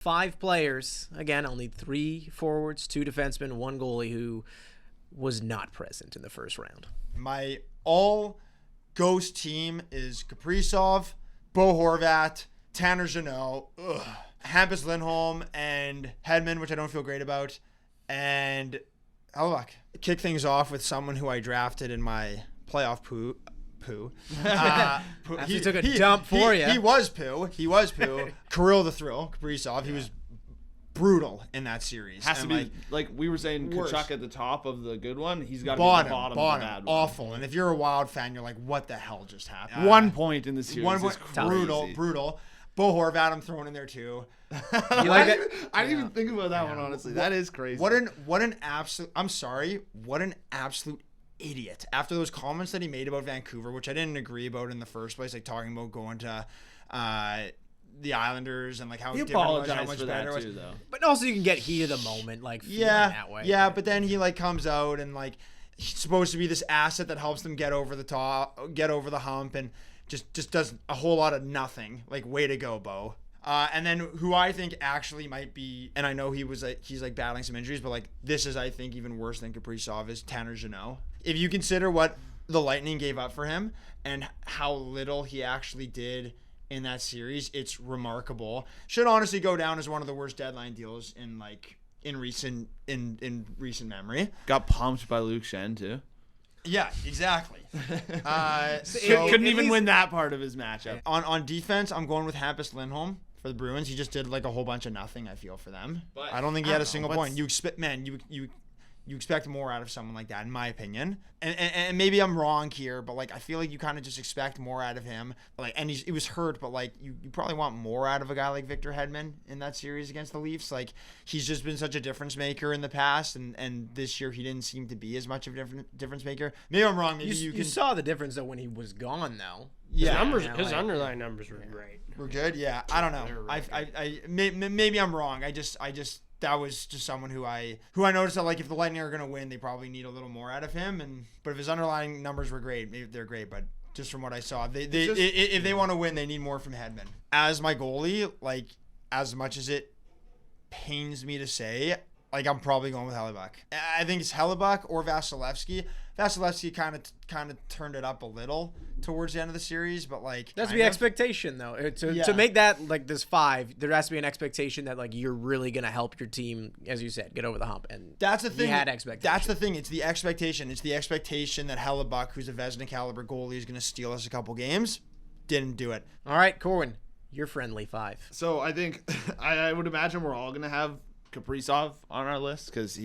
5 players. Again, only 3 forwards, 2 defensemen, 1 goalie who was not present in the first round. My all-ghost team is Kaprizov, Bo Horvat, Tanner Jeannot, Hampus Lindholm, and Hedman, which I don't feel great about, and Hellebuyck. Kick things off with someone who I drafted in my playoff poo. He took a dump for you. He was poo. Kirill the Thrill, Kaprizov. He was brutal in that series. Has to be like we were saying, Kachuk at the top of the good one. He's got to be at the bottom of the bad one. Awful. And if you're a Wild fan, you're like, what the hell just happened? 1 point in the series. 1 point, brutal. Bo Horvat, I'm throwing in there too. I didn't even think about that one, honestly. That is crazy. What an absolute. I'm sorry. What an absolute idiot. After those comments that he made about Vancouver, which I didn't agree about in the first place, like talking about going to the Islanders and like how he apologized for that too, though. But also you can get heat of the moment, like that way. Yeah, but then he like comes out and like he's supposed to be this asset that helps them get over the hump, and just does a whole lot of nothing. Like, way to go, Bo. And then who I think actually might be, and I know he's battling some injuries, but like this is I think even worse than Kaprizov, is Tanner Jeannot. If you consider what the Lightning gave up for him and how little he actually did in that series, it's remarkable. Should honestly go down as one of the worst deadline deals in recent memory. Got pumped by Luke Shen too. Yeah, exactly. Couldn't even win that part of his matchup. On defense, I'm going with Hampus Lindholm for the Bruins. He just did like a whole bunch of nothing, I feel, for them. But I don't think he had a single point. You expect more out of someone like that, in my opinion. And maybe I'm wrong here, but like I feel like you kind of just expect more out of him. Like, and he was hurt, but like you probably want more out of a guy like Victor Hedman in that series against the Leafs. Like, he's just been such a difference maker in the past, and this year he didn't seem to be as much of a difference maker. Maybe I'm wrong. Maybe you saw the difference though when he was gone though. Yeah, his underlying numbers were great. We're good. Yeah, I don't know. Maybe I'm wrong. I just that was just someone who I noticed that like if the Lightning are gonna win, they probably need a little more out of him. But if his underlying numbers were great, maybe they're great. But just from what I saw, if they want to win, they need more from Hedman. As my goalie, like as much as it pains me to say, like I'm probably going with Hellebuyck. I think it's Hellebuyck or Vasilevsky. Vasilevsky kind of turned it up a little towards the end of the series, but like that's the expectation though. To make that like this 5, there has to be an expectation that like you're really gonna help your team, as you said, get over the hump. And that's the thing. He had expectation. That's the thing. It's the expectation. It's the expectation that Hellebuyck, who's a Vezina caliber goalie, is gonna steal us a couple games. Didn't do it. All right, Corwin, your friendly 5. So I think I would imagine we're all gonna have Kaprizov on our list because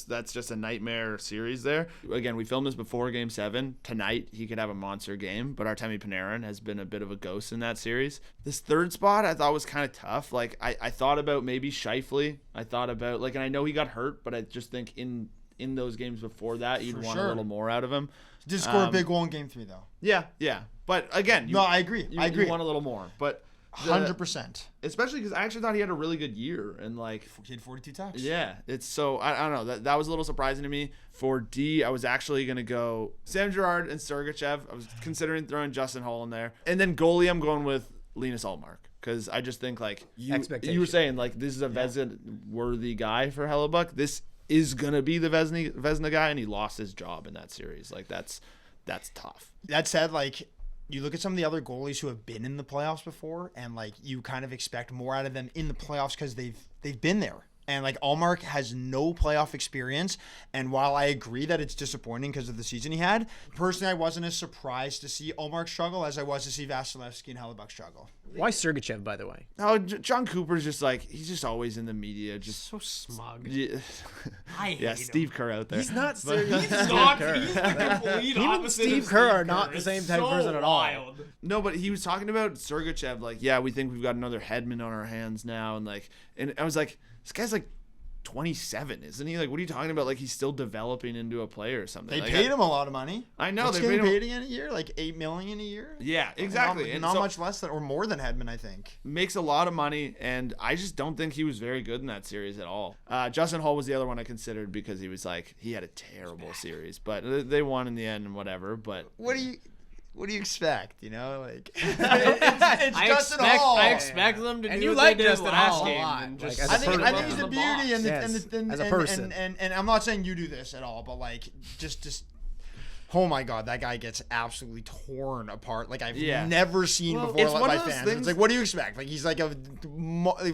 that's just a nightmare series there. Again, we filmed this before Game 7. Tonight he could have a monster game, but Artemi Panarin has been a bit of a ghost in that series. This third spot I thought was kind of tough. Like I thought about maybe Scheifele. I thought about and I know he got hurt, but I just think in those games before that you'd want a little more out of him. He did score a big goal in Game 3 though. Yeah. But again, I agree. You want a little more, but 100%. Especially because I actually thought he had a really good year and he had 42 touchdowns. Yeah, it's so I don't know, that was a little surprising to me. For D, I was actually gonna go Sam Girard and Sergachev. I was considering throwing Justin Holl in there, and then goalie I'm going with Linus Ullmark because I just think you were saying like this is a Vezina worthy guy for Hellebuyck. This is gonna be the Vezina guy, and he lost his job in that series. Like that's tough. That said, like, you look at some of the other goalies who have been in the playoffs before, and like you kind of expect more out of them in the playoffs because they've been there. And like Ullmark has no playoff experience, and while I agree that it's disappointing because of the season he had, personally I wasn't as surprised to see Ullmark struggle as I was to see Vasilevsky and Hellebuyck struggle. Why Sergachev, by the way? Oh, John Cooper's just he's just always in the media, just so smug. Yeah, I hate him. Steve Kerr out there. He's not He's not. He's the complete Even opposite. Steve Kerr are not the same type of person at all. No, but he was talking about Sergachev, we think we've got another Hedman on our hands now, and I was like, this guy's 27, isn't he? Like, what are you talking about? Like, he's still developing into a player or something. They paid him a lot of money. I know. What's they paid him a year, like $8 million a year. Yeah, exactly. Not much less than or more than Hedman, I think. Makes a lot of money, and I just don't think he was very good in that series at all. Justin Holl was the other one I considered because he was he had a terrible series, but they won in the end and whatever. But what do you? what do you expect? You know, like it's I Justin expect, Hall. I expect them to And do you what like they did Justin last Hall a game. lot, And like, just as a I think person. he's the beauty and, Yes, as a person. and I'm not saying you do this at all, but like just oh my god, that guy gets absolutely torn apart like I've never seen before it's one by of those fans. things- It's like, what do you expect? Like he's like a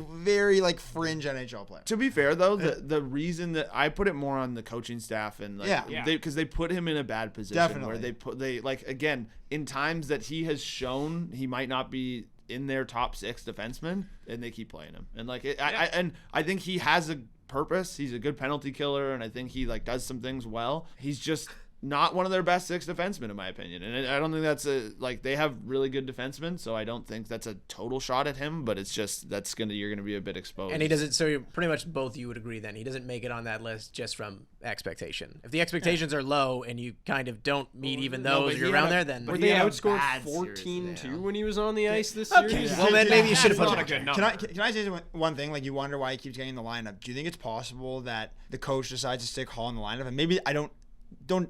very like fringe NHL player. To be fair, though, the reason that I put it more on the coaching staff and like, Yeah. because they put him in a bad position where Definitely. they like again in times that he has shown he might not be in their top 6 defensemen, and they keep playing him. And like I think he has a purpose. He's a good penalty killer, and I think he like does some things well. He's just not one of their best 6 defensemen in my opinion, and I don't think that's like they have really good defensemen, so I don't think that's a total shot at him, but it's just you're gonna be a bit exposed. And he doesn't. So pretty much both you would agree then he doesn't make it on that list just from expectation. If the expectations are low and you kind of don't meet even those, you're around there. Then Were he they had a outscored bad series, 14-2 when he was on the ice this Okay. series? Well, then maybe you should have That's put not a him. good number. Can I say one thing? Like, you wonder why he keeps getting in the lineup. Do you think it's possible that the coach decides to stick Hall in the lineup? And maybe I don't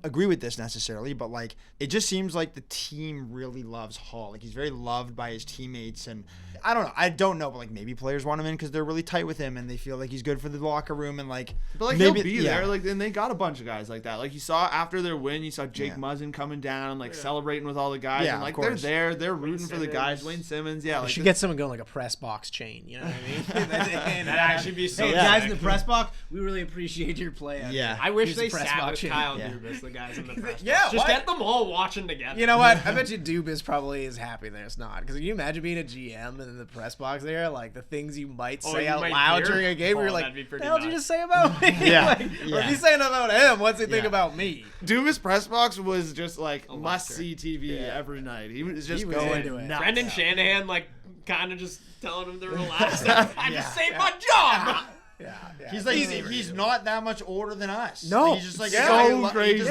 agree with this necessarily, but like it just seems like the team really loves Hall. Like he's very loved by his teammates, and I don't know, but like maybe players want him in because they're really tight with him and they feel like he's good for the locker room, and like But like maybe, he'll be there, like, and they got a bunch of guys like that. Like you saw after their win, you saw Jake Muzzin coming down, like celebrating with all the guys, Yeah, and like of course. they're rooting for the guys. Wayne Simmons, yeah, You like should get someone going like a press box chain. You know what I mean? That'd actually be so Hey, sick. guys in the press box, we really appreciate your play. out Yeah. there. I wish Here's the they press sat box with chain. Kyle Yeah. Dubas, the guys in the press Yeah, box. Just why- get them all watching together. You know what? I bet you Dubas probably is happy there's not. Because can you imagine being a GM and in the press box there, like the things you might say you out might loud hear? during a game where you're Oh, like, that'd be the pretty hell did you nuts. just say about me? Yeah. Like, or Yeah. if he's saying about him, what's he think Yeah. about me? Dubas press box was just like Electric. must see TV every night. He was just He was going into it. nuts. Brendan Shanahan, like, kind of just telling him to relax. I just saved my job. Yeah. He's like Easy. he's not that much older than us. No. Like, he's just like So he crazy. just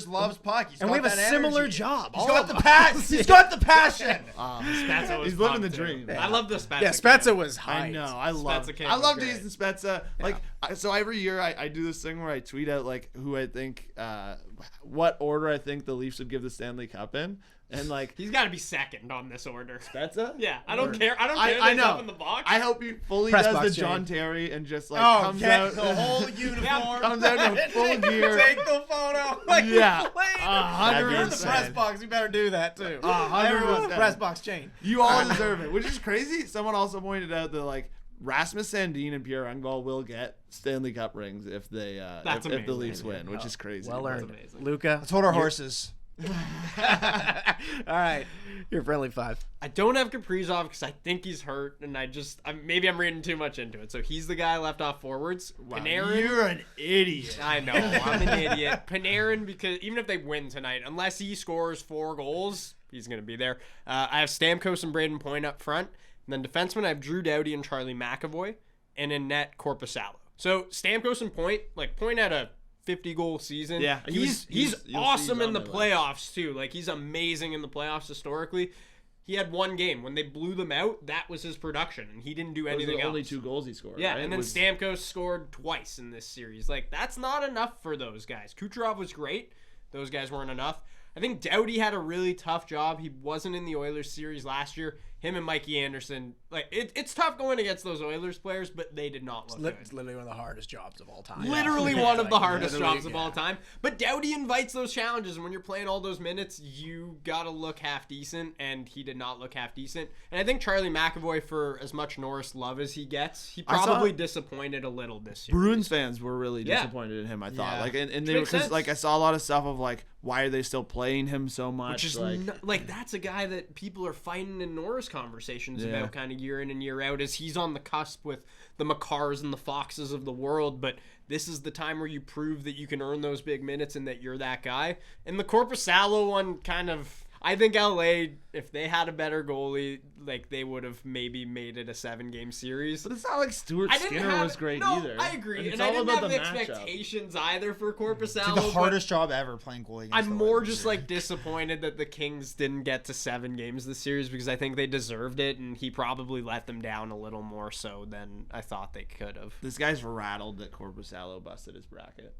Yeah. loves puck. He's And got we have a that similar energy. job. He's all got of the us. passion. He's got the passion. Spezza was He's living pumped, the too. dream. I love the Spezza. Yeah, Spezza camp. was hyped. I know. I love. Spezza camp I was love great. Jason Spezza. Like, so every year I do this thing where I tweet out like who I think, what order I think the Leafs would give the Stanley Cup in, and like He's got to be second on this order. Spezza. Yeah, I don't care. I don't care. I He's know. up in the box. I hope he fully Press does box the chain. John Terry and just like Oh, comes get out the whole uniform. comes out in full gear. Take the photo. Like Yeah. you played. 100%. You're in the press box. You better do that too. 100%. Everyone's press box chain. You all deserve it, which is crazy. Someone also pointed out that like Rasmus Sandin and Pierre Engvall will get Stanley Cup rings if they That's if the amazing. Leafs win, which is crazy. Well earned. amazing. Luca. Let's hold our horses. All right. Your friendly 5. I don't have Kaprizov because I think he's hurt, and maybe I'm reading too much into it. So he's the guy left off forwards. Panarin. You're an idiot. I know, I'm an idiot. Panarin, because even if they win tonight, unless he scores 4 goals, he's going to be there. I have Stamkos and Braden Point up front. And then defensemen, I have Drew Doughty and Charlie McAvoy. And in net, Korpisalo. So Stamkos and Point, like Point had a 50-goal season. Yeah, he's you'll see awesome he's in the on my list. playoffs, too. Like, he's amazing in the playoffs historically. He had one game. When they blew them out, that was his production, and he didn't do Those are anything the else. only 2 goals he scored. Yeah, right? and then Was- Stamkos scored twice in this series. Like, that's not enough for those guys. Kucherov was great. Those guys weren't enough. I think Doughty had a really tough job. He wasn't in the Oilers series last year. Him and Mikey Anderson, like it's tough going against those Oilers players, but they did not look good. It's literally one of the hardest jobs of all time. Literally one of the hardest literally, jobs of all time. But Doughty invites those challenges, and when you're playing all those minutes, you gotta look half decent, and he did not look half decent. And I think Charlie McAvoy, for as much Norris love as he gets, he I saw- probably disappointed a little this year. Bruins fans were really Yeah. disappointed in him. I thought, Yeah. like, and they Makes because sense. like I saw a lot of stuff of like why are they still playing him so much? Which is like that's a guy that people are fighting in Norris conversations Yeah. about kind of year in and year out, as he's on the cusp with the Makars and the Foxes of the world. But this is the time where you prove that you can earn those big minutes and that you're that guy. And the Korpisalo one kind of, I think LA, if they had a better goalie, like they would have maybe made it a 7-game series. But it's not like Stuart I didn't Skinner have, was great no, either. I agree, it's and I all didn't about have the matchup. expectations either for Korpisalo. It's like the but hardest job ever playing goalie. against I'm the more Oilers. just like disappointed that the Kings didn't get to 7 games this series, because I think they deserved it, and he probably let them down a little more so than I thought they could have. This guy's rattled that Korpisalo busted his bracket.